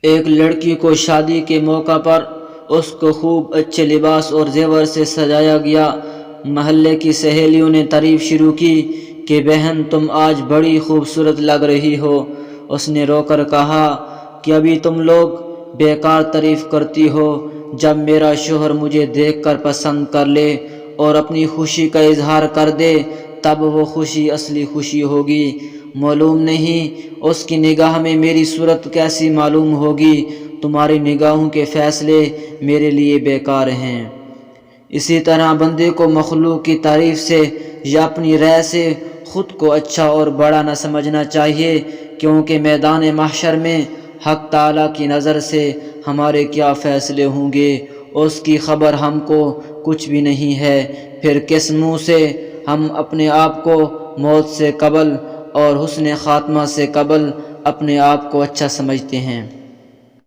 ایک لڑکی کو شادی کے موقع پر اس کو خوب اچھے لباس اور زیور سے سجایا گیا۔ محلے کی سہیلیوں نے تعریف شروع کی کہ بہن تم آج بڑی خوبصورت لگ رہی ہو۔ اس نے رو کر کہا کہ ابھی تم لوگ بیکار تعریف کرتی ہو، جب میرا شوہر مجھے دیکھ کر پسند کر لے اور اپنی خوشی کا اظہار کر دے تب وہ خوشی اصلی خوشی ہوگی۔ معلوم نہیں اس کی نگاہ میں میری صورت کیسی معلوم ہوگی، تمہاری نگاہوں کے فیصلے میرے لیے بیکار ہیں۔ اسی طرح بندے کو مخلوق کی تعریف سے یا اپنی رائے سے خود کو اچھا اور بڑا نہ سمجھنا چاہیے، کیونکہ میدان محشر میں حق تعالیٰ کی نظر سے ہمارے کیا فیصلے ہوں گے اس کی خبر ہم کو کچھ بھی نہیں ہے۔ پھر کس منہ سے ہم اپنے آپ کو موت سے قبل اور حسن خاتمہ سے قبل اپنے آپ کو اچھا سمجھتے ہیں۔